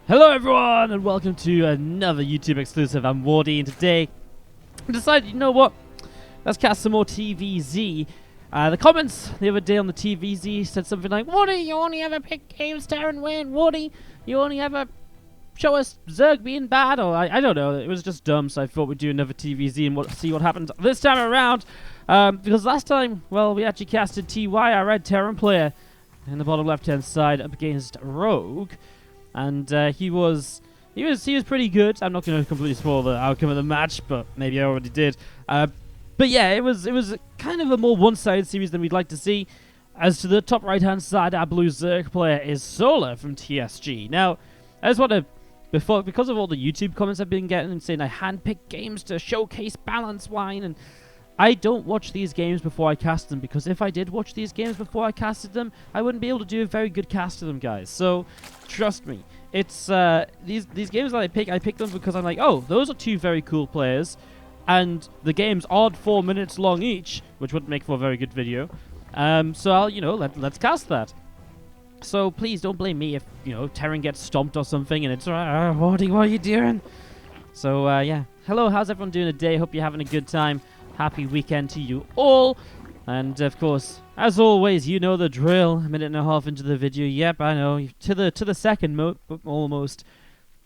Hello everyone and welcome to another YouTube exclusive. I'm Wardy and today I decided, you know what, let's cast some more TvZ. The comments the other day on the TvZ said something like, Wardy, you only ever pick games Terran win. Wardy, you only ever show us Zerg being bad, or I don't know, it was just dumb, so I thought we'd do another TvZ and see what happens this time around. Because last time, well, we actually casted TY, our red Terran player, in the bottom left hand side up against Rogue. And he was pretty good. I'm not going to completely spoil the outcome of the match, but maybe I already did. But yeah, it was kind of a more one-sided series than we'd like to see. As to the top right-hand side, our blue Zerg player is Solar from TSG. Now, I just want to, because of all the YouTube comments I've been getting and saying I handpick games to showcase balance wine, and I don't watch these games before I cast them, because if I did watch these games before I casted them, I wouldn't be able to do a very good cast of them, guys. So, trust me. It's, these games that I pick them because I'm like, oh, those are two very cool players, and the games aren't 4 minutes long each, which would make for a very good video. So I'll, let's cast that. So please don't blame me if, Terran gets stomped or something, and it's, Wardy, what are you doing? So, yeah. Hello, how's everyone doing today? Hope you're having a good time. Happy weekend to you all. And, of course, as always, you know the drill. A minute and a half into the video. Yep, I know. To the second, almost.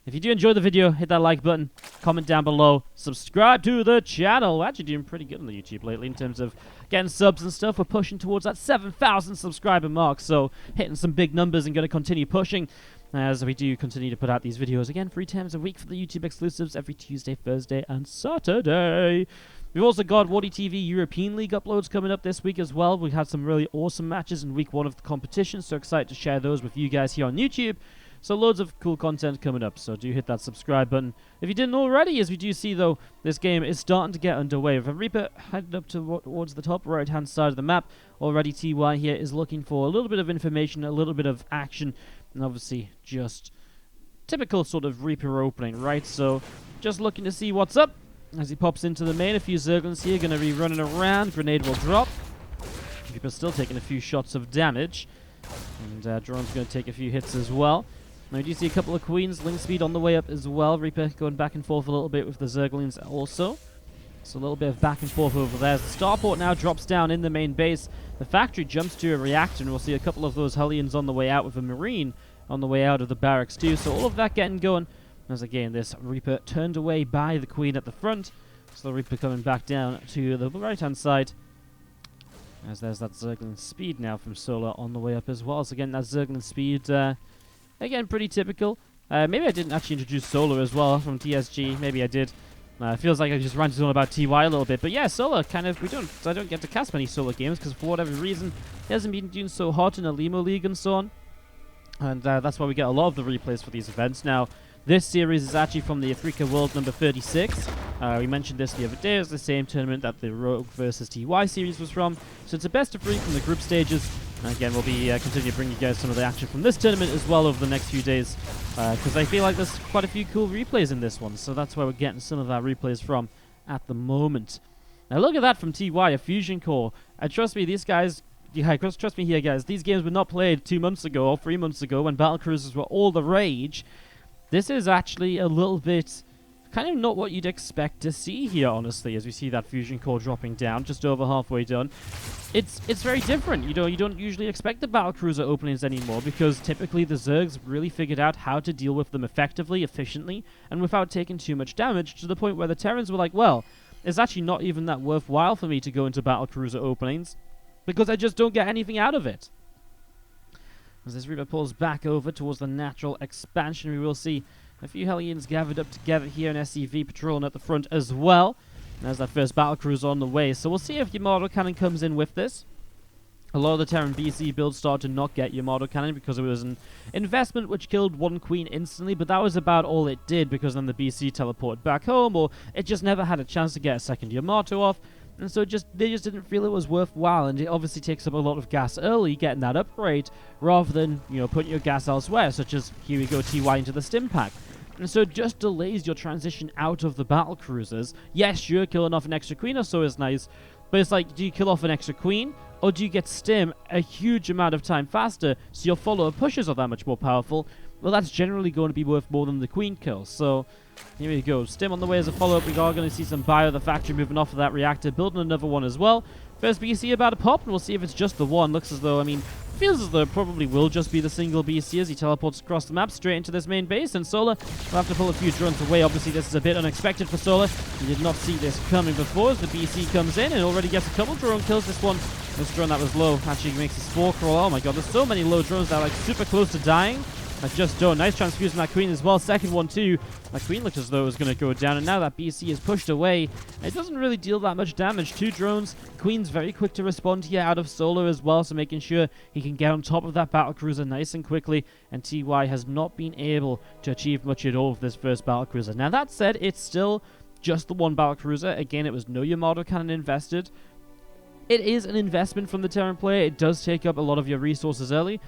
If you do enjoy the video, hit that like button. Comment down below. Subscribe to the channel. We're actually doing pretty good on the YouTube lately in terms of getting subs and stuff. We're pushing towards that 7,000 subscriber mark. So, hitting some big numbers and going to continue pushing as we do continue to put out these videos again 3 times a week for the YouTube exclusives every Tuesday, Thursday, and Saturday. We've also got WardiTV European League uploads coming up this week as well. We had some really awesome matches in week 1 of the competition, so excited to share those with you guys here on YouTube. So loads of cool content coming up, so do hit that subscribe button if you didn't already. As we do see, though, this game is starting to get underway. With a Reaper headed up towards the top right-hand side of the map, already TY here is looking for a little bit of information, a little bit of action, and obviously just typical sort of Reaper opening, right? So just looking to see what's up. As he pops into the main, a few Zerglings here going to be running around. Grenade will drop. Reaper's still taking a few shots of damage. And Drone's going to take a few hits as well. Now we do see a couple of Queens. Link speed on the way up as well. Reaper going back and forth a little bit with the Zerglings also. So a little bit of back and forth over there. As the starport now drops down in the main base. The factory jumps to a reactor, and we'll see a couple of those Hellions on the way out with a Marine on the way out of the barracks too. So all of that getting going. As again, this Reaper turned away by the Queen at the front. So the Reaper coming back down to the right-hand side. As there's that Zergling speed now from Solar on the way up as well. So again, that Zergling speed, again, pretty typical. Maybe I didn't actually introduce Solar as well from TSG. Maybe I did. It feels like I just ranted on about TY a little bit. But yeah, Solar kind of, I don't get to cast many Solar games because for whatever reason, he hasn't been doing so hot in a Limo League and so on. And that's why we get a lot of the replays for these events. Now, this series is actually from the Afreeca World number 36. We mentioned this the other day. It's the same tournament that the Rogue versus TY series was from. So it's a best of 3 from the group stages. And again, we'll be continuing to bring you guys some of the action from this tournament as well over the next few days. Because I feel like there's quite a few cool replays in this one. So that's where we're getting some of our replays from at the moment. Now look at that from TY, a fusion core. And trust me, these guys... Yeah, trust me here, guys. These games were not played 2 months ago or 3 months ago when Battlecruisers were all the rage. This is actually a little bit kind of not what you'd expect to see here, honestly, as we see that fusion core dropping down, just over halfway done. It's very different. You don't usually expect the Battlecruiser openings anymore because typically the Zergs really figured out how to deal with them effectively, efficiently, and without taking too much damage, to the point where the Terrans were like, well, it's actually not even that worthwhile for me to go into Battlecruiser openings because I just don't get anything out of it. As this Reaper pulls back over towards the natural expansion, we will see a few Hellions gathered up together here, and SCV patrolling at the front as well. And there's that first Battlecruiser on the way. So we'll see if Yamato Cannon comes in with this. A lot of the Terran BC builds started to not get Yamato Cannon because it was an investment which killed 1 Queen instantly, but that was about all it did because then the BC teleported back home, or it just never had a chance to get a second Yamato off. And so they just didn't feel it was worthwhile, and it obviously takes up a lot of gas early, getting that upgrade, rather than, putting your gas elsewhere, such as, here we go, TY into the Stim Pack. And so it just delays your transition out of the Battlecruisers. Yes, sure, killing off an extra Queen or so is nice, but it's like, do you kill off an extra Queen, or do you get Stim a huge amount of time faster, so your follower pushes are that much more powerful? well, that's generally going to be worth more than the queen kill. So here we go. Stim on the way as a follow-up. We are going to see some bio of the factory moving off of that reactor, building another one as well. First BC about to pop, and we'll see if it's just the one. Looks as though, I mean, feels as though it probably will just be the single BC as he teleports across the map straight into this main base. And Solar will have to pull a few drones away. Obviously, this is a bit unexpected for Solar. He did not see this coming before as the BC comes in and already gets a couple drone kills. This drone that was low actually makes a spore crawl. Oh my god, there's so many low drones that are like super close to dying. I just don't. Nice transfusion that queen as well. Second one too. That queen looked as though it was going to go down, and now that BC is pushed away. It doesn't really deal that much damage. 2 drones. Queen's very quick to respond here out of Solar as well, so making sure he can get on top of that Battlecruiser nice and quickly. And TY has not been able to achieve much at all with this first Battlecruiser. Now that said, it's still just the one Battlecruiser. Again, it was no Yamato cannon invested. It is an investment from the Terran player. It does take up a lot of your resources early.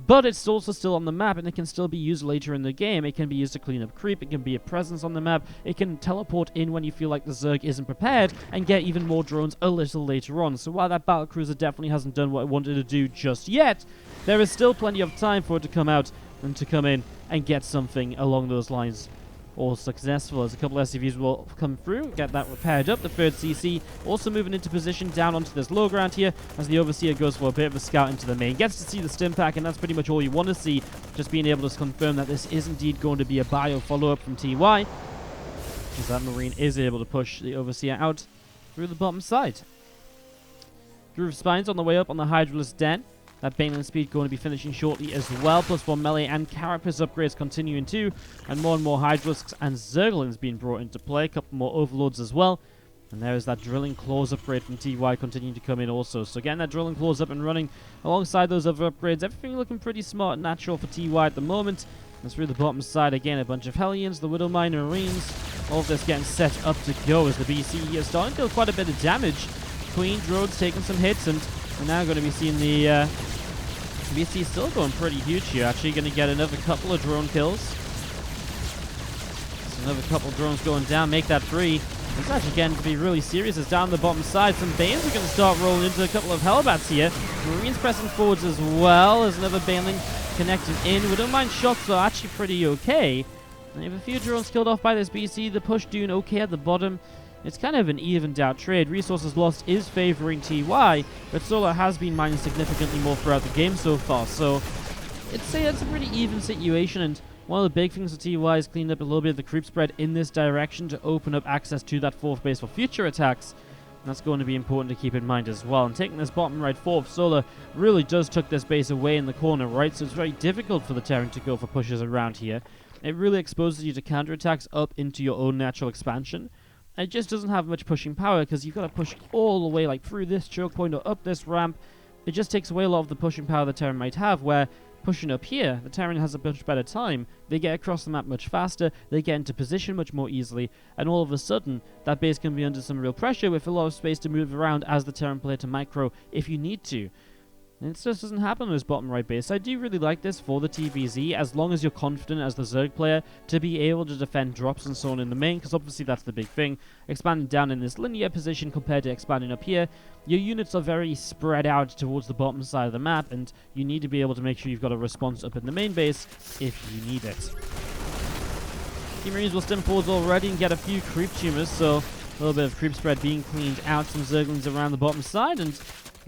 But it's also still on the map, and it can still be used later in the game. It can be used to clean up creep, it can be a presence on the map, it can teleport in when you feel like the Zerg isn't prepared, and get even more drones a little later on. So while that Battlecruiser definitely hasn't done what it wanted to do just yet, there is still plenty of time for it to come out and to come in and get something along those lines. All successful as a couple SCVs will come through, get that repaired up. The third CC also moving into position down onto this low ground here as the Overseer goes for a bit of a scout into the main. Gets to see the stim pack, and that's pretty much all you want to see. Just being able to confirm that this is indeed going to be a bio follow-up from TY, as that Marine is able to push the Overseer out through the bottom side. Groove Spines on the way up on the Hydralisk Den. That Baneland speed going to be finishing shortly as well. +1 melee and Carapace upgrades continuing too. And more Hydralisks and Zerglings being brought into play. A couple more Overlords as well. And there is that Drilling Claws upgrade from TY continuing to come in also. So getting that Drilling Claws up and running alongside those other upgrades. Everything looking pretty smart and natural for TY at the moment. And through the bottom side again, a bunch of Hellions, the Widowmine Marines. All of this getting set up to go as the BC is starting to deal quite a bit of damage. Queen drones taking some hits, and we're now going to be seeing the BC still going pretty huge here. Actually going to get another couple of drone kills. So another couple of drones going down, make that 3. It's actually getting to be really serious as down the bottom side. Some Banes are going to start rolling into a couple of Hellbats here. Marines pressing forwards as well. There's another Baneling connecting in. Widowmine shots are actually pretty okay. And if a few drones killed off by this BC, the push doing okay at the bottom. It's kind of an evened out trade. Resources lost is favoring TY, but Solar has been mining significantly more throughout the game so far. So it's a pretty even situation, and one of the big things for TY is cleaned up a little bit of the creep spread in this direction to open up access to that 4th base for future attacks. And that's going to be important to keep in mind as well. And taking this bottom right 4th, Solar really does tuck this base away in the corner right, so it's very difficult for the Terran to go for pushes around here. It really exposes you to counterattacks up into your own natural expansion. It just doesn't have much pushing power because you've got to push all the way like through this choke point or up this ramp. It just takes away a lot of the pushing power the Terran might have, where pushing up here, the Terran has a much better time. They get across the map much faster, they get into position much more easily, and all of a sudden, that base can be under some real pressure with a lot of space to move around as the Terran player to micro if you need to. And it just doesn't happen on this bottom right base. I do really like this for the TvZ, as long as you're confident as the Zerg player to be able to defend drops and so on in the main, because obviously that's the big thing. Expanding down in this linear position compared to expanding up here, your units are very spread out towards the bottom side of the map, and you need to be able to make sure you've got a response up in the main base if you need it. Team Marines will stim forwards already and get a few creep tumors, so a little bit of creep spread being cleaned out. Some Zerglings around the bottom side, and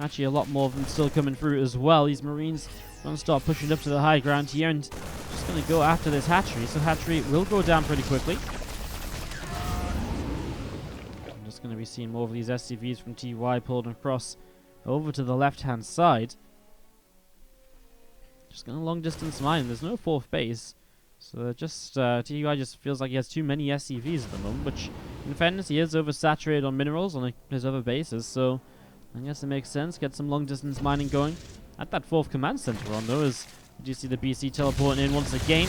actually a lot more of them still coming through as well. These Marines going to start pushing up to the high ground here and just going to go after this hatchery. So hatchery will go down pretty quickly. I'm just going to be seeing more of these SCVs from TY pulled across over to the left-hand side. Just going to long distance mine. There's no 4th base. So just TY just feels like he has too many SCVs at the moment, which in fairness he is oversaturated on minerals on his other bases, so I guess it makes sense. Get some long-distance mining going at that 4th command center on, though, as you do see the BC teleporting in once again.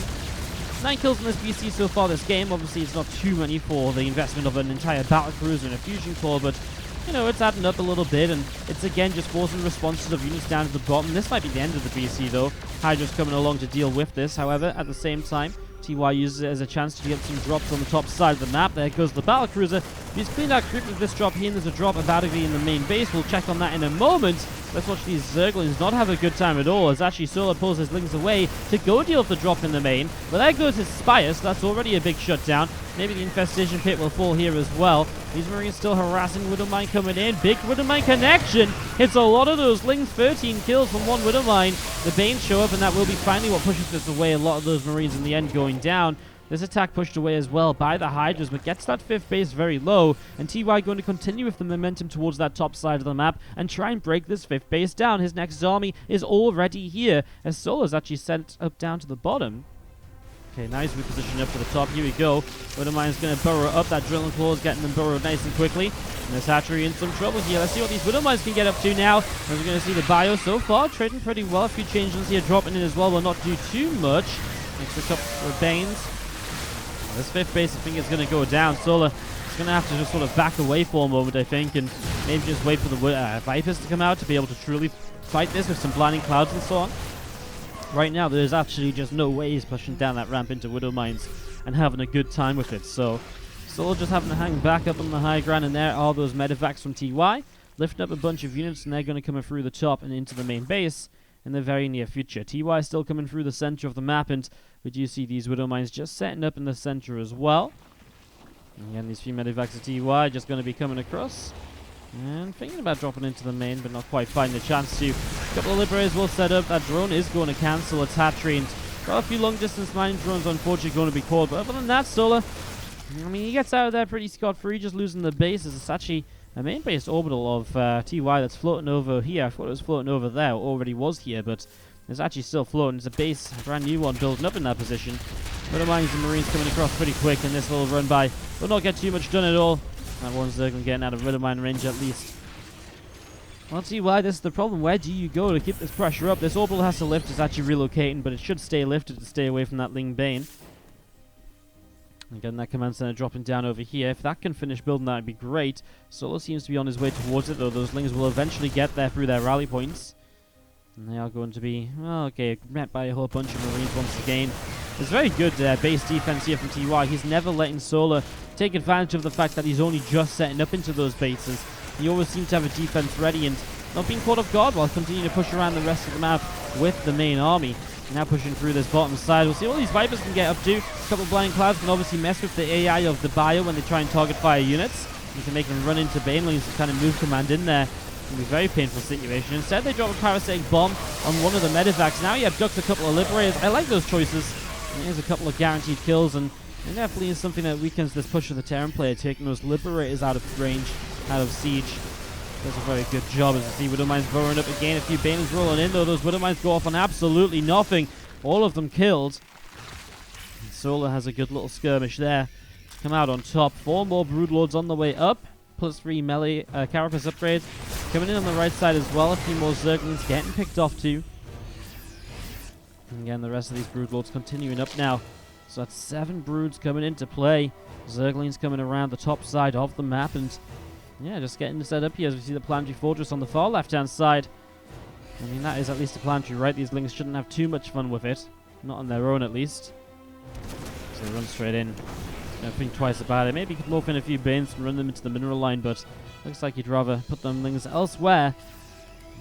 9 kills in this BC so far this game. Obviously, it's not too many for the investment of an entire Battlecruiser and a fusion core, but, you know, it's adding up a little bit, and it's again just forcing responses of units down to the bottom. This might be the end of the BC, though. Hydra's coming along to deal with this. However, at the same time, TY uses it as a chance to get some drops on the top side of the map. There goes the Battlecruiser. He's cleaned out creep with this drop here, and there's a drop about to be in the main base. We'll check on that in a moment. Let's watch these Zerglings not have a good time at all, as actually Solar pulls his Lings away to go deal with the drop in the main. But there goes his Spire, so that's already a big shutdown. Maybe the Infestation Pit will fall here as well. These Marines still harassing Widowmine coming in. Big Widowmine connection. Hits a lot of those Lings. 13 kills from one Widowmine. The Banes show up, and that will be finally what pushes this away. A lot of those Marines in the end going down. This attack pushed away as well by the Hydras, but gets that 5th base very low, and TY going to continue with the momentum towards that top side of the map and try and break this 5th base down. His next army is already here, as Solar's actually sent up down to the bottom. Okay, nice reposition up to the top. Here we go. Widowmine's going to burrow up. That Drilling Claws getting them burrowed nice and quickly. And this hatchery in some trouble here. Let's see what these Widowmines can get up to now. As we're going to see the bio so far trading pretty well. A few changes here dropping in as well will not do too much. Next a couple of Banes. This 5th base, I think, is going to go down. Solar is going to have to just sort of back away for a moment, I think, and maybe just wait for the Vipers to come out to be able to truly fight this with some blinding clouds and so on. Right now, there's actually just no way he's pushing down that ramp into Widowmines and having a good time with it. So, Solar just having to hang back up on the high ground, and there are those medevacs from TY, lifting up a bunch of units, and they're going to come through the top and into the main base in the very near future. TY is still coming through the center of the map, and we do see these Widowmines just setting up in the center as well. And again, these few medevacs of TY just going to be coming across. And thinking about dropping into the main, but not quite finding a chance to. A couple of Liberators will set up. That drone is going to cancel its hatchery, and got a few long-distance mining drones unfortunately going to be called. But other than that, Solar, I mean, he gets out of there pretty scot-free, just losing the base. It's actually a main-based orbital of TY that's floating over here. I thought it was floating over there. It already was here, but it's actually still floating. It's a base, a brand new one, building up in that position. Widowmines and Marines coming across pretty quick, and this little run by will not get too much done at all. That one's Zerglin getting out of Widowmine range at least. Well, let's see why this is the problem. Where do you go to keep this pressure up? This orbital has to lift. It's actually relocating, but it should stay lifted to stay away from that Ling Bane. Again, that command center dropping down over here. If that can finish building, that would be great. Solo seems to be on his way towards it, though. Those Lings will eventually get there through their rally points. And they are going to be, well, okay, met by a whole bunch of Marines once again. It's very good base defense here from TY. He's never letting Solar take advantage of the fact that he's only just setting up into those bases. He always seems to have a defense ready and not being caught off guard while continuing to push around the rest of the map with the main army. Now pushing through this bottom side. We'll see what these Vipers can get up to. A couple of Blind Clouds can obviously mess with the AI of the bio when they try and target fire units. You can make them run into Banelings and kind of move command in there. It can be a very painful situation. Instead, they drop a parasitic bomb on one of the medevacs. Now you abduct a couple of Liberators. I like those choices. And here's a couple of guaranteed kills, and it definitely is something that weakens this push of the Terran player, taking those Liberators out of range, out of siege. Does a very good job, as you see Widowmines burrowing up again. A few Banelings rolling in, though. Those Widowmines go off on absolutely nothing. All of them killed. And Solar has a good little skirmish there to come out on top. 4 more Broodlords on the way up. +3 melee Carapace upgrades coming in on the right side as well. A few more Zerglings getting picked off too. And again, the rest of these Broodlords continuing up now. So that's 7 Broods coming into play. Zerglings coming around the top side of the map, and yeah, just getting set up here as we see the Planetary Fortress on the far left-hand side. I mean, that is at least a planetary, right? These Lings shouldn't have too much fun with it. Not on their own, at least. So they run straight in. Don't think twice about it. Maybe you could morph in a few Banes and run them into the mineral line, but looks like you'd rather put them Lings elsewhere.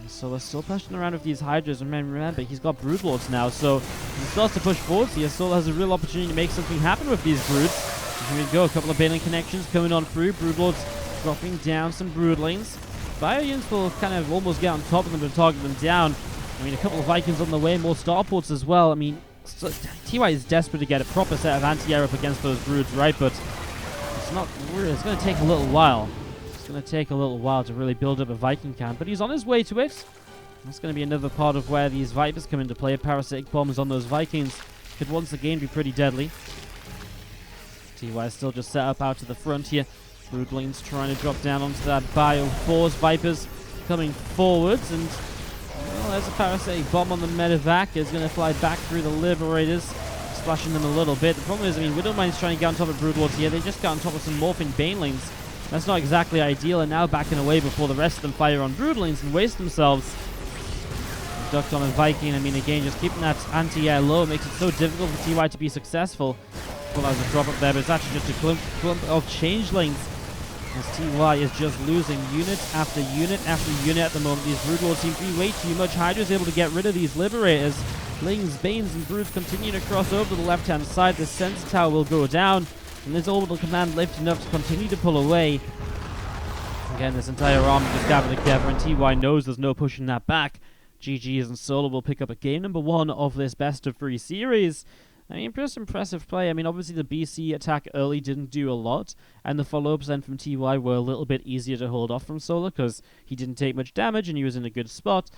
So they're still pushing around with these Hydras, and remember, he's got Broodlords now, so he starts to push forwards here. Solar has a real opportunity to make something happen with these Broods. And here we go, a couple of Baneling connections coming on through. Broodlords dropping down some Broodlings. Bio units will kind of almost get on top of them and target them down. I mean, a couple of Vikings on the way, more starports as well. I mean, so TY is desperate to get a proper set of anti-air up against those Broods, right? But it's not really, it's going to take a little while. It's going to take a little while to really build up a Viking camp, but he's on his way to it. That's going to be another part of where these Vipers come into play. Parasitic bombs on those Vikings could once again be pretty deadly. TY is still just set up out to the front here. Broodlings trying to drop down onto that bio. Force Vipers coming forwards, and well, there's a parasitic bomb on the medevac. It's going to fly back through the Liberators, splashing them a little bit. The problem is, I mean, Widowmine's trying to get on top of Broodlords here. They just got on top of some morphing Banelings. That's not exactly ideal, and now backing away before the rest of them fire on Broodlings and waste themselves. Ducked on a Viking. I mean, again, just keeping that anti-air low makes it so difficult for TY to be successful. Well, there's a drop up there, but it's actually just a clump of changelings. as TY is just losing unit after unit after unit at the moment. These Broodlords seem to be way too much. Hydra is able to get rid of these Liberators. Lings, Banes, and Broods continue to cross over to the left-hand side. The Sensor Tower will go down, and this orbital command lift enough to continue to pull away. Again, this entire army just gathered together, and TY knows there's no pushing that back. GG's and Solo will pick up a game number 1 of this best-of-3 series. I mean, just impressive play. I mean, obviously the BC attack early didn't do a lot, and the follow-ups then from TY were a little bit easier to hold off from Solar because he didn't take much damage and he was in a good spot.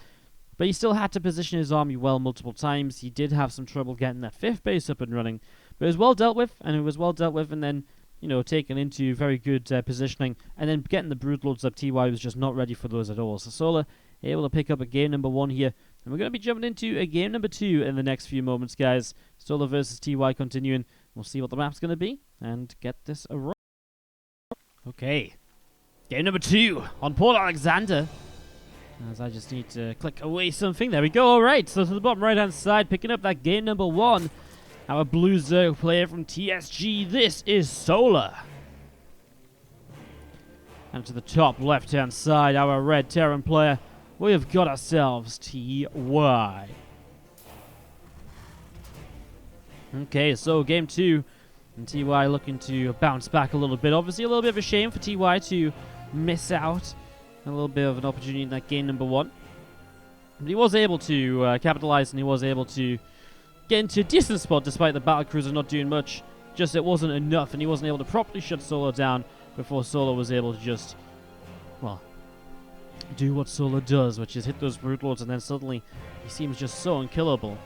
But he still had to position his army well multiple times. He did have some trouble getting that 5th base up and running, but it was well dealt with, and then, you know, taken into very good positioning, and then getting the Broodlords up. TY was just not ready for those at all. So Solar able to pick up a game number 1 here. And we're going to be jumping into a game number 2 in the next few moments, guys. Solar versus TY continuing. We'll see what the map's going to be and get this a roll. Okay. Game number 2 on Port Alexander. As I just need to click away something. There we go. Alright, so to the bottom right-hand side, picking up that game number 1. Our blue Zerg player from TSG. This is Solar. And to the top left-hand side, our red Terran player. We have got ourselves TY. Okay, so game 2. And TY looking to bounce back a little bit. Obviously a little bit of a shame for TY to miss out. A little bit of an opportunity in that game number 1. But he was able to capitalize, and he was able to get into a decent spot despite the Battlecruiser not doing much. Just it wasn't enough, and he wasn't able to properly shut Solar down before Solar was able to just, well, do what Solar does, which is hit those Broodlords, and then suddenly he seems just so unkillable.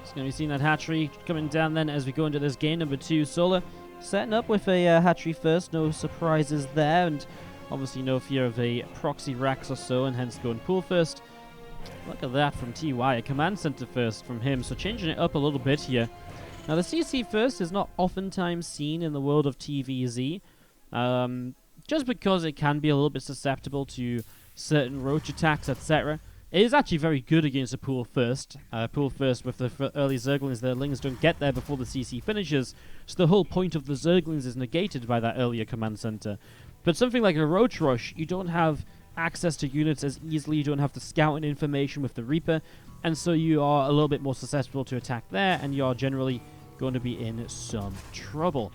It's going to be seeing that hatchery coming down then as we go into this game number 2. Solar setting up with a hatchery first, no surprises there, and obviously no fear of a proxy Rax or so, and hence going pool first. Look at that from TY, a command center first from him, so changing it up a little bit here. Now the CC first is not oftentimes seen in the world of TvZ, just because it can be a little bit susceptible to certain roach attacks, etc. It is actually very good against a pool first. Pool first with the early Zerglings. The Lings don't get there before the CC finishes, so the whole point of the Zerglings is negated by that earlier command center. But something like a Roach Rush, you don't have access to units as easily, you don't have the scouting information with the Reaper, and so you are a little bit more susceptible to attack there, and you are generally going to be in some trouble.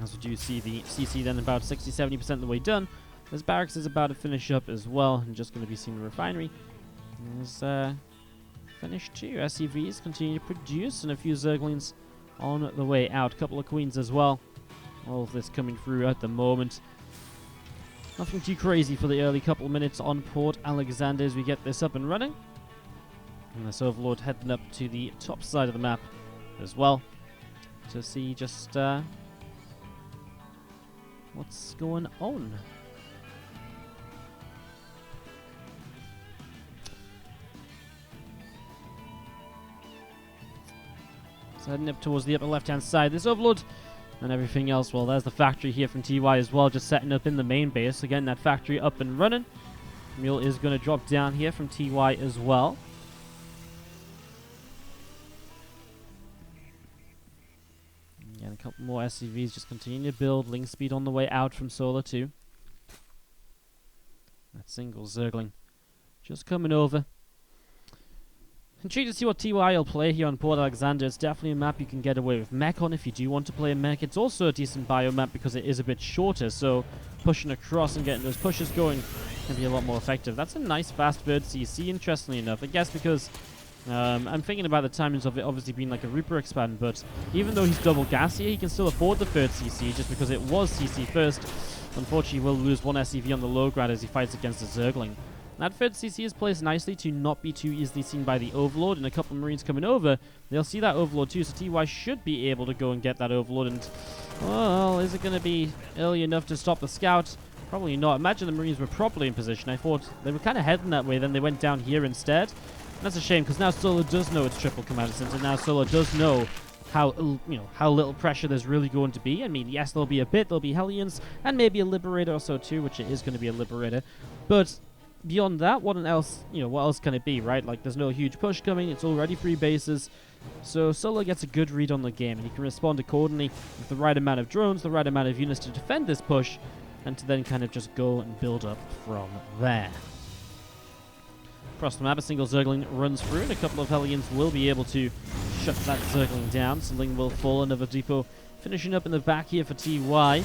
As we do see the CC then about 60-70% of the way done. This barracks is about to finish up as well, and just going to be seeing the refinery. There's finished 2 SCVs continue to produce, and a few Zerglings on the way out. A couple of Queens as well. All of this coming through at the moment. Nothing too crazy for the early couple of minutes on Port Alexander as we get this up and running. And this Overlord heading up to the top side of the map as well to see just what's going on. So heading up towards the upper left-hand side, this Overlord and everything else. Well, there's the factory here from TY as well, just setting up in the main base. Again, that factory up and running. Mule is going to drop down here from TY as well. And a couple more SCVs just continue to build. Ling speed on the way out from Solar too. That single Zergling just coming over. Intrigued to see what TY will play here on Port Alexander. It's definitely a map you can get away with Mech on if you do want to play a Mech. It's also a decent bio map because it is a bit shorter, so pushing across and getting those pushes going can be a lot more effective. That's a nice fast bird CC, interestingly enough. I guess because I'm thinking about the timings of it obviously being like a Reaper expand, but even though he's double gas here, he can still afford the third CC just because it was CC first. Unfortunately, he will lose one SCV on the low ground as he fights against the Zergling. That third CC is placed nicely to not be too easily seen by the Overlord, and a couple of Marines coming over, they'll see that Overlord too, so TY should be able to go and get that Overlord, and, well, is it going to be early enough to stop the scout? Probably not. Imagine the Marines were properly in position. I thought they were kind of heading that way, then they went down here instead. And that's a shame, because now Solar does know it's triple command center, now Solar does know how little pressure there's really going to be. I mean, yes, there'll be a bit, there'll be Hellions, and maybe a Liberator or so too, which it is going to be a Liberator, but beyond that, what else can it be, right? Like, there's no huge push coming. It's already 3 bases. So Solo gets a good read on the game, and he can respond accordingly with the right amount of drones, the right amount of units to defend this push, and to then kind of just go and build up from there. Across the map, a single Zergling runs through, and a couple of Hellions will be able to shut that Zergling down. Something will fall. Another depot finishing up in the back here for TY.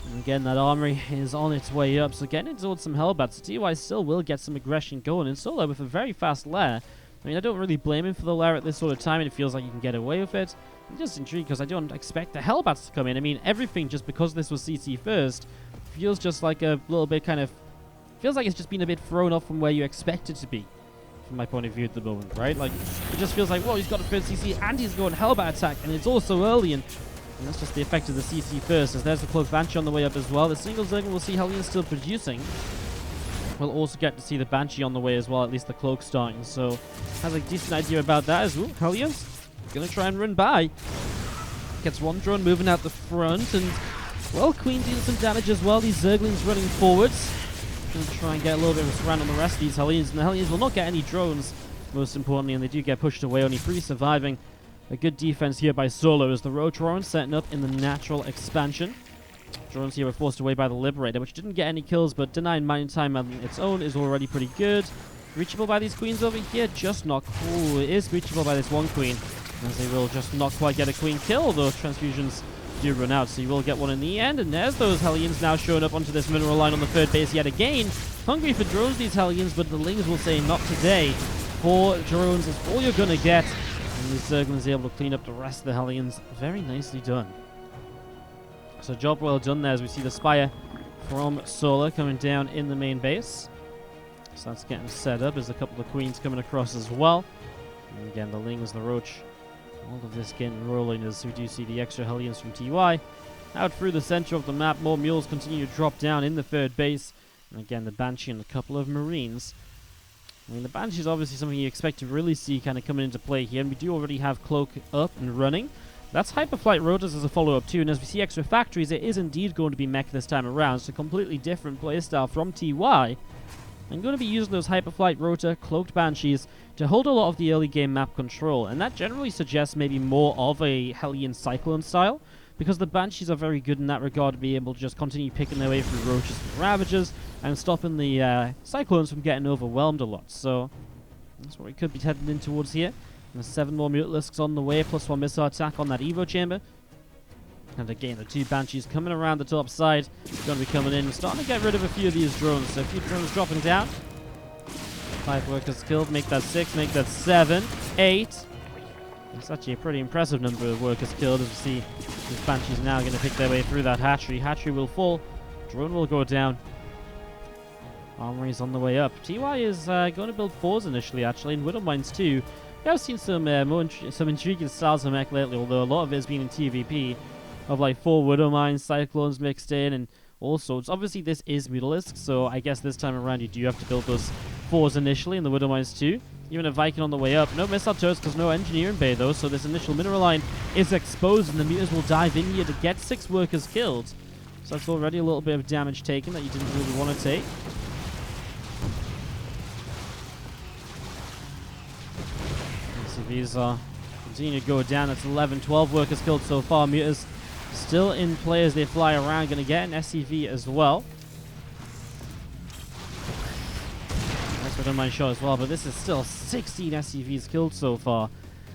And again, that armory is on its way up, so getting towards some Hellbats. So TY still will get some aggression going, and Solo with a very fast lair. I mean, I don't really blame him for the lair at this sort of time, and it feels like he can get away with it. I'm just intrigued because I don't expect the Hellbats to come in. I mean, everything, just because this was CC first, feels just like a little bit kind of... feels like it's just been a bit thrown off from where you expect it to be, from my point of view at the moment, right? Like, it just feels like, whoa, he's got a first CC, and he's going Hellbat attack, and it's also early, and that's just the effect of the CC first, as there's the Cloak Banshee on the way up as well. The single Zergling will see Hellions still producing. We'll also get to see the Banshee on the way as well, at least the Cloak starting. So, has a decent idea about that as well. Hellions gonna try and run by. Gets one drone moving out the front, and, well, Queen dealing some damage as well. These Zerglings running forwards. Gonna try and get a little bit of a surround on the rest of these Hellions, and the Hellions will not get any drones, most importantly, and they do get pushed away, only 3 surviving. A good defense here by Solo as the Roach Warren setting up in the natural expansion. Drones here were forced away by the Liberator, which didn't get any kills, but denying mine time on its own is already pretty good. Reachable by these queens over here, just not cool. It is reachable by this one queen, as they will just not quite get a queen kill, though transfusions do run out, so you will get one in the end. And there's those Hellions now showing up onto this mineral line on the third base yet again. Hungry for drones, these Hellions, but the Lings will say not today. 4 drones is all you're gonna get, and the Zergling is able to clean up the rest of the Hellions. Very nicely done. So job well done there, as we see the Spire from Solar coming down in the main base. So that's getting set up. There's a couple of Queens coming across as well. And again, the Lings, the Roach, all of this getting rolling as we do see the extra Hellions from TY. Out through the center of the map, more Mules continue to drop down in the third base. And again, the Banshee and a couple of Marines. I mean, the Banshee is obviously something you expect to really see kind of coming into play here. And we do already have Cloak up and running. That's Hyperflight Rotors as a follow-up too, and as we see extra factories, it is indeed going to be Mech this time around, so completely different playstyle from TY. I'm going to be using those Hyperflight Rotor Cloaked Banshees to hold a lot of the early game map control, and that generally suggests maybe more of a Hellion Cyclone style, because the Banshees are very good in that regard to be able to just continue picking their way through Roaches and Ravagers, and stopping the Cyclones from getting overwhelmed a lot, so that's what we could be heading in towards here. There's 7 more Mutalisks on the way, plus 1 missile attack on that Evo chamber. And again, the 2 Banshees coming around the top side. Going to be coming in. Starting to get rid of a few of these drones. So a few drones dropping down. 5 workers killed. Make that 6. Make that 7. 8. It's actually a pretty impressive number of workers killed, as we see these Banshees now going to pick their way through that hatchery. Hatchery will fall. Drone will go down. Armory's on the way up. TY is going to build 4s initially, actually, and Widow Mines too. I've seen some some intriguing styles of mech lately, although a lot of it has been in TVP, of like 4 Widow Mines, Cyclones mixed in, and all sorts. Obviously, this is Mutalisk, so I guess this time around you do have to build those 4s initially, and the Widow Mines too. Even a Viking on the way up. No missile turrets because no engineering bay though, so this initial mineral line is exposed, and the Mutants will dive in here to get 6 workers killed. So that's already a little bit of damage taken that you didn't really want to take. These are continuing to go down. That's 11, 12 workers killed so far. Mutas still in play as they fly around. Going to get an SCV as well. Nice Widow Mine shot as well, but this is still 16 SCVs killed so far.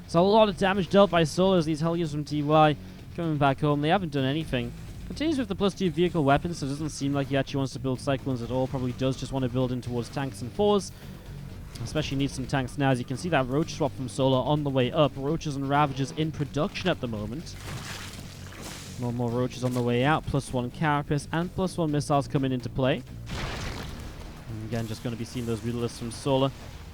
So a lot of damage dealt by Solar as these Hellions from TY coming back home. They haven't done anything. Continues with the +2 vehicle weapons, so it doesn't seem like he actually wants to build Cyclones at all. Probably does just want to build in towards tanks and 4s. Especially needs some tanks now, as you can see that Roach swap from Solar on the way up. Roaches and Ravagers in production at the moment. More Roaches on the way out, +1 Carapace and +1 missiles coming into play. And again, just going to be seeing those Mutalisks from Solar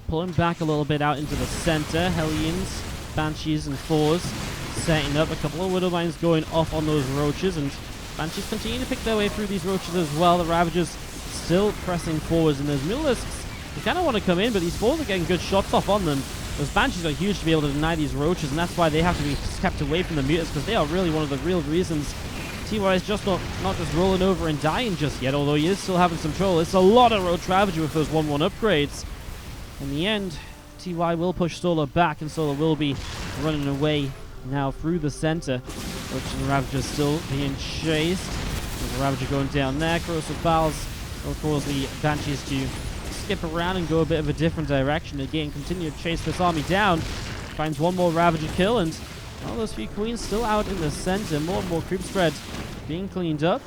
pulling back a little bit out into the center. Hellions, Banshees and 4s setting up. A couple of Widow Mines going off on those Roaches, and Banshees continue to pick their way through these Roaches as well. The Ravagers still pressing forwards, and those Mutalisks, they kind of want to come in, but these 4s are getting good shots off on them. Those Banshees are huge to be able to deny these Roaches, and that's why they have to be kept away from the Mutants, because they are really one of the real reasons TY is just not just rolling over and dying just yet, although he is still having some trouble. It's a lot of Roach Ravager with those 1-1 upgrades. In the end, TY will push Solar back, and Solar will be running away now through the center. Roaches and Ravagers still being chased. There's a Ravager going down there. Corrosive Bowels will cause the Banshees to skip around and go a bit of a different direction. Again, continue to chase this army down. Finds one more Ravager kill, and all those few Queens still out in the center. More and more creep spread being cleaned up.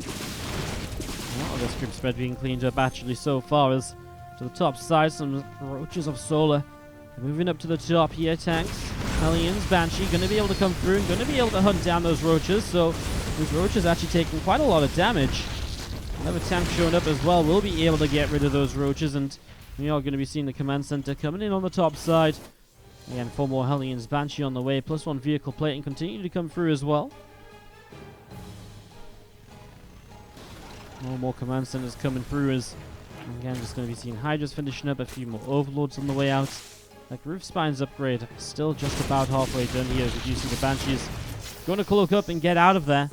A lot of this creep spread being cleaned up actually so far. As to the top side, some Roaches of Solar moving up to the top here. Tanks, Hellions, Banshee going to be able to come through and going to be able to hunt down those Roaches. So these Roaches actually taking quite a lot of damage. Another tank showing up as well will be able to get rid of those Roaches, and we are going to be seeing the command center coming in on the top side. Again, 4 more Hellions, Banshee on the way, plus 1 vehicle plating continue to come through as well. More command centers coming through as, again, just going to be seeing Hydras finishing up, a few more Overlords on the way out. That Roof Spines upgrade still just about halfway done here, reducing the Banshees. Going to cloak up and get out of there.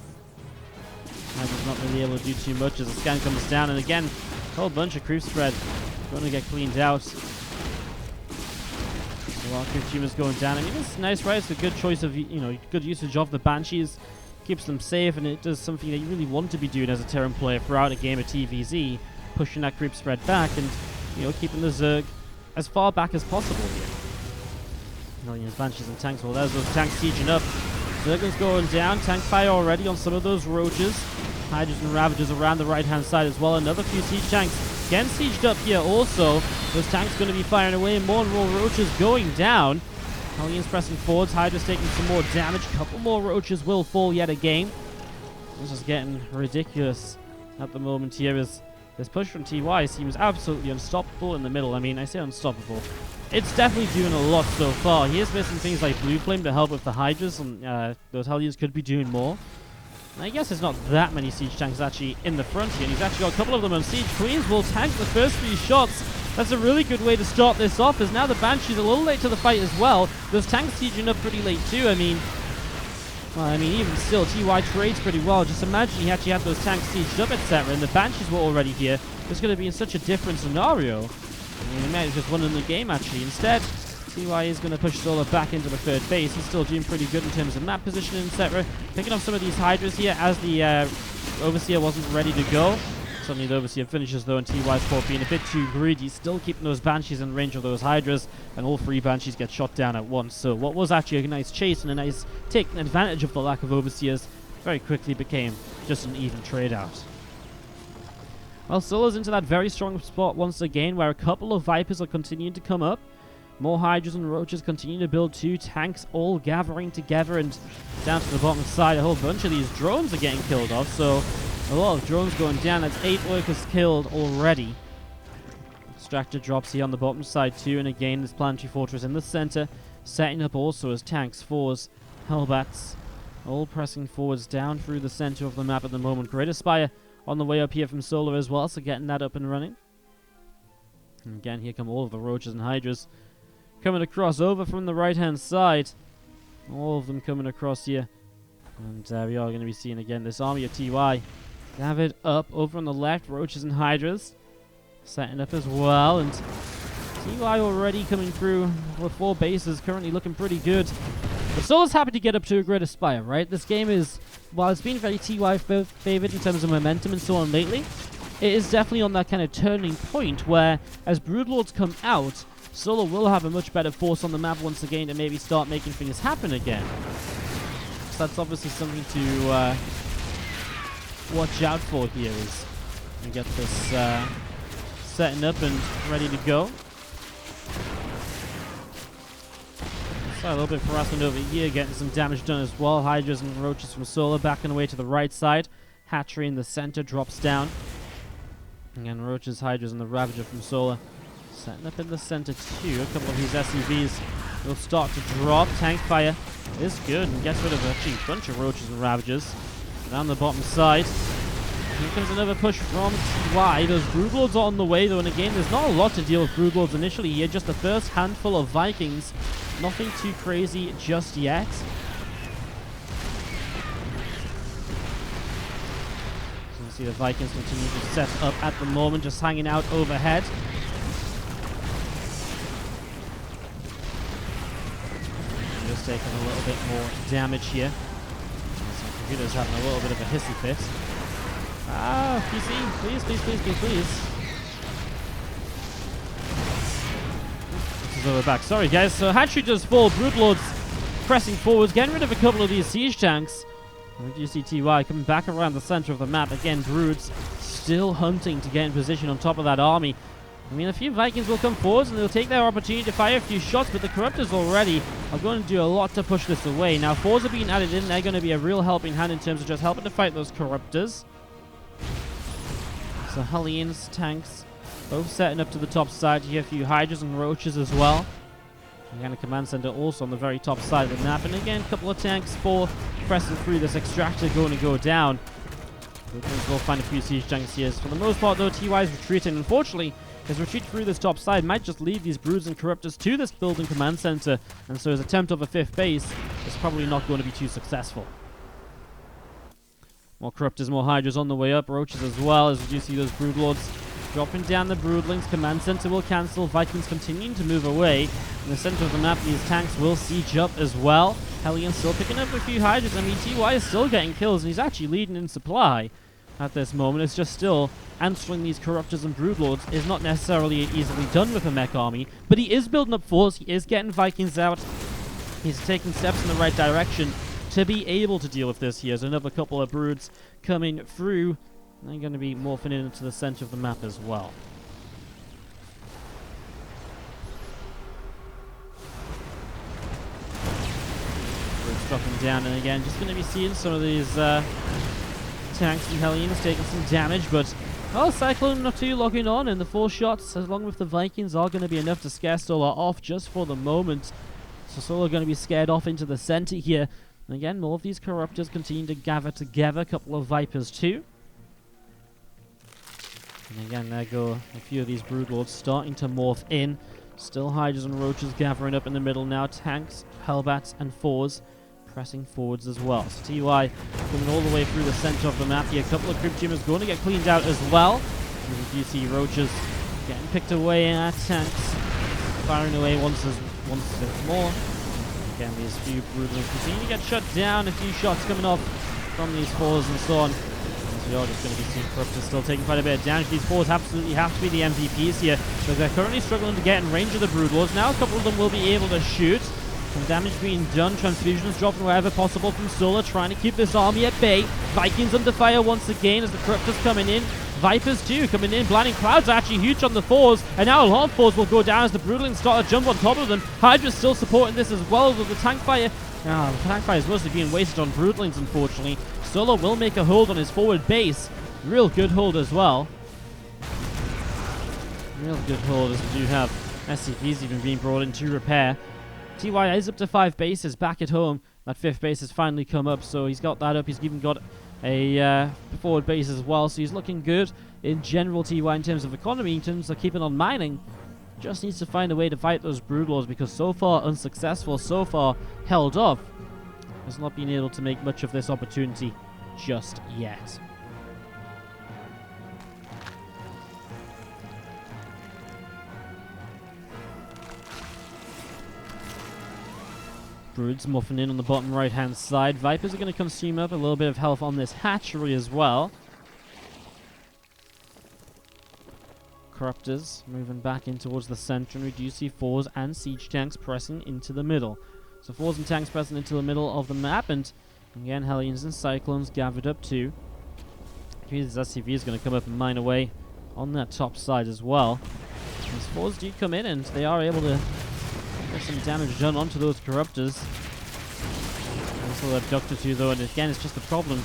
Hydra's not really able to do too much as the scan comes down, and again, a whole bunch of creep spread going to get cleaned out. A lot of creep tumors going down. I mean, it's nice, right? It's a good choice of, good usage of the Banshees. Keeps them safe, and it does something that you really want to be doing as a Terran player throughout a game of TvZ, pushing that creep spread back and, keeping the Zerg as far back as possible here. Millions, Banshees, and tanks. Well, there's those tanks sieging up. Zerg's going down. Tank fire already on some of those Roaches. Hydras and Ravagers around the right-hand side as well. Another few siege tanks again sieged up here also. Those tanks going to be firing away, and more Roaches going down. Hellions pressing forwards. Hydra's taking some more damage. A couple more Roaches will fall yet again. This is getting ridiculous at the moment here as this push from TY seems absolutely unstoppable in the middle. I mean, I say unstoppable. It's definitely doing a lot so far. He is missing things like Blue Flame to help with the Hydras, and those Hellions could be doing more. And I guess there's not that many siege tanks actually in the front here, and he's actually got a couple of them on siege. Queens will tank the first few shots. That's a really good way to start this off, as now the Banshee's a little late to the fight as well. Those tanks sieging up pretty late too. I mean, even still, TY trades pretty well. Just imagine he actually had those tanks sieged up, etc., and the Banshees were already here. It's going to be in such a different scenario. I mean, he might have just won in the game, actually. Instead, TY is going to push Solar back into the third base. He's still doing pretty good in terms of map positioning, etc. Picking up some of these Hydras here as the Overseer wasn't ready to go. Suddenly the Overseer finishes though, and TY's port being a bit too greedy, still keeping those Banshees in range of those Hydras, and all 3 Banshees get shot down at once. So what was actually a nice chase and a nice taking advantage of the lack of Overseers very quickly became just an even trade out. Well, Solar's into that very strong spot once again, where a couple of Vipers are continuing to come up. More Hydras and Roaches continue to build 2 tanks, all gathering together, and down to the bottom side, a whole bunch of these drones are getting killed off, so a lot of drones going down. That's 8 workers killed already. Extractor drops here on the bottom side too, and again, this Planetary Fortress in the center, setting up also as tanks, 4s, Hellbats, all pressing forwards down through the center of the map at the moment. Great Aspire on the way up here from Solar as well, so getting that up and running. And again, here come all of the Roaches and Hydras coming across over from the right-hand side. All of them coming across here. And we are going to be seeing again this army of TY gathered up over on the left. Roaches and Hydras setting up as well. And TY already coming through with 4 bases, currently looking pretty good. But Solar's happy to get up to a Great Aspire, right? This game is, while it's been very TY favored in terms of momentum and so on lately, it is definitely on that kind of turning point where, as Broodlords come out, Solar will have a much better force on the map once again to maybe start making things happen again. So that's obviously something to watch out for here as we get this setting up and ready to go. So a little bit of harassment over here, getting some damage done as well. Hydras and Roaches from Solar backing away to the right side. Hatchery in the center drops down. Again, Roaches, Hydras, and the Ravager from Solar setting up in the center too. A couple of these SCVs will start to drop. Tank fire is good and gets rid of actually a bunch of Roaches and Ravagers. Down the bottom side. Here comes another push from TY. Those Broodlords are on the way though, and again, there's not a lot to deal with Broodlords initially here. Just the first handful of Vikings. Nothing too crazy just yet. So you see the Vikings continue to set up at the moment, just hanging out overhead. Computer's taking a little bit more damage here. So Computer's having a little bit of a hissy fit. Ah, PC, please, please, please, please, please. This is over back. Sorry, guys. So hatchery does fall. Broodlords pressing forwards, getting rid of a couple of these siege tanks. We do see TY coming back around the center of the map. Again, Broods still hunting to get in position on top of that army. I mean, a few Vikings will come forwards and they'll take their opportunity to fire a few shots, but the Corruptors already are going to do a lot to push this away. Now, 4s are being added in. They're going to be a real helping hand in terms of just helping to fight those Corruptors. So Hellions, tanks, both setting up to the top side here. A few Hydras and Roaches as well. Again, a command center also on the very top side of the map. And again, a couple of tanks, 4 pressing through this extractor going to go down. We'll find a few siege tanks here. For the most part, though, TY is retreating. Unfortunately, his retreat through this top side might just lead these Broods and Corruptors to this building command center. And so his attempt of a 5th base is probably not going to be too successful. More Corruptors, more Hydras on the way up. Roaches as well, as we do see those Broodlords dropping down the Broodlings. Command center will cancel. Vikings continuing to move away. In the center of the map, these tanks will siege up as well. Hellion still picking up a few Hydras. I mean, TY is still getting kills, and he's actually leading in supply at this moment. It's just still answering these Corruptors and Broodlords is not necessarily easily done with a Mech army, but he is building up force. He is getting Vikings out. He's taking steps in the right direction to be able to deal with this. Here's another couple of Broods coming through. They're going to be morphing into the center of the map as well. Broods dropping down, and again, just going to be seeing some of these tanks and Hellions taking some damage, but Cyclone not too logging on, and the 4 shots along with the Vikings are going to be enough to scare Solar off just for the moment. So Solar going to be scared off into the center here. And again, more of these Corruptors continue to gather together. A couple of Vipers too. And again, there go a few of these Broodlords starting to morph in. Still Hydras and Roaches gathering up in the middle now. Tanks, Hellbats, and 4s pressing forwards as well. So TY coming all the way through the center of the map here. A couple of Crypt Jammers going to get cleaned out as well. And you see Roaches getting picked away at tanks, firing away once more. Again, these few Broodlings continue to get shut down. A few shots coming off from these 4s and so on. We are just going to be seeing Corruptors still taking quite a bit of damage. These 4s absolutely have to be the MVPs here, but they're currently struggling to get in range of the Broodlords. Now a couple of them will be able to shoot. Some damage being done. Transfusions dropping wherever possible from Solar, trying to keep this army at bay. Vikings under fire once again as the Corruptors coming in. Vipers too coming in. Blinding Clouds are actually huge on the 4s, and now a lot of 4s will go down as the Broodlings start to jump on top of them. Hydra's still supporting this as well with the tank fire. The tank fire is mostly being wasted on Broodlings, unfortunately. Solar will make a hold on his forward base. Real good hold as well. Real good hold as we do have SCVs even being brought in to repair. TY is up to 5 bases back at home. That 5th base has finally come up, so he's got that up. He's even got a forward base as well, so he's looking good in general, TY, in terms of economy, in terms of keeping on mining. Just needs to find a way to fight those Broodlords, because so far unsuccessful, so far held off. Has not been able to make much of this opportunity just yet. Broods muffing in on the bottom right hand side. Vipers are going to consume up a little bit of health on this hatchery as well. Corruptors moving back in towards the center, and we do see 4s and siege tanks pressing into the middle. So 4s and tanks pressing into the middle of the map, and again Hellions and Cyclones gathered up too. This SCV is going to come up and mine away on that top side as well. These 4s do come in, and they are able to get some damage done onto those Corruptors. Also abducted too though, and again it's just the problem.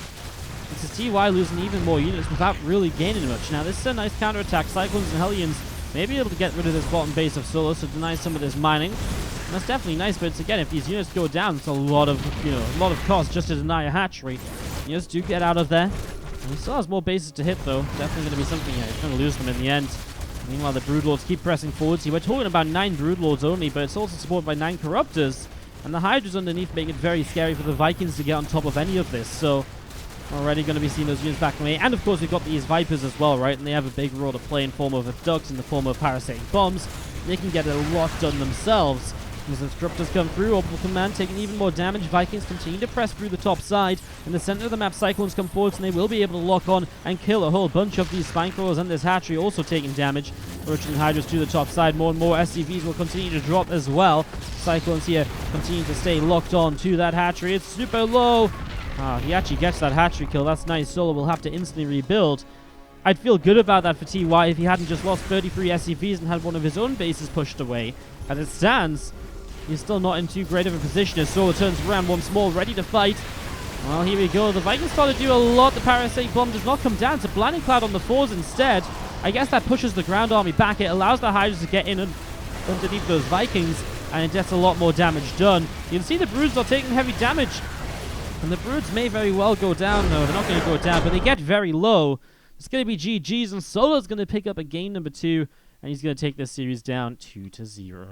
This is TY losing even more units without really gaining much. Now this is a nice counterattack. Cyclones and Hellions may be able to get rid of this bottom base of Solar, so deny some of this mining. And that's definitely nice, but again, if these units go down, it's a lot of cost just to deny a hatchery. Units do get out of there. And he still has more bases to hit though. Definitely going to be something here. He's going to lose them in the end. Meanwhile, the Broodlords keep pressing forwards here. We're talking about 9 Broodlords only, but it's also supported by 9 Corruptors. And the Hydras underneath make it very scary for the Vikings to get on top of any of this. So already going to be seeing those units back away. And of course, we've got these Vipers as well, right? And they have a big role to play in form of abducts, in the form of parasitic bombs. They can get a lot done themselves. As the disruptors come through, Orbital Command taking even more damage. Vikings continue to press through the top side. In the center of the map, Cyclones come forward, and they will be able to lock on and kill a whole bunch of these Spinecrawlers, and this hatchery also taking damage. Roaching Hydras to the top side. More and more SCVs will continue to drop as well. Cyclones here continue to stay locked on to that hatchery. It's super low. He actually gets that hatchery kill. That's nice. Solo will have to instantly rebuild. I'd feel good about that for TY if he hadn't just lost 33 SCVs and had one of his own bases pushed away. As it stands, he's still not in too great of a position as Solo turns around once more, ready to fight. Well, here we go. The Vikings start to do a lot. The Parasite Bomb does not come down. It's a Blinding Cloud on the fours instead. I guess that pushes the ground army back. It allows the Hydras to get in underneath those Vikings, and it gets a lot more damage done. You can see the Broods are taking heavy damage. And the Broods may very well go down, though. They're not going to go down, but they get very low. It's going to be GG's, and Solo's going to pick up a game number 2, and he's going to take this series down 2-0.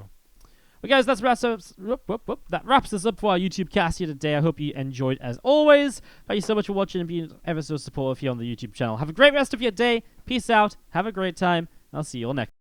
Well, guys, that wraps us up for our YouTube cast here today. I hope you enjoyed as always. Thank you so much for watching and being ever so supportive here on the YouTube channel. Have a great rest of your day. Peace out. Have a great time. I'll see you all next.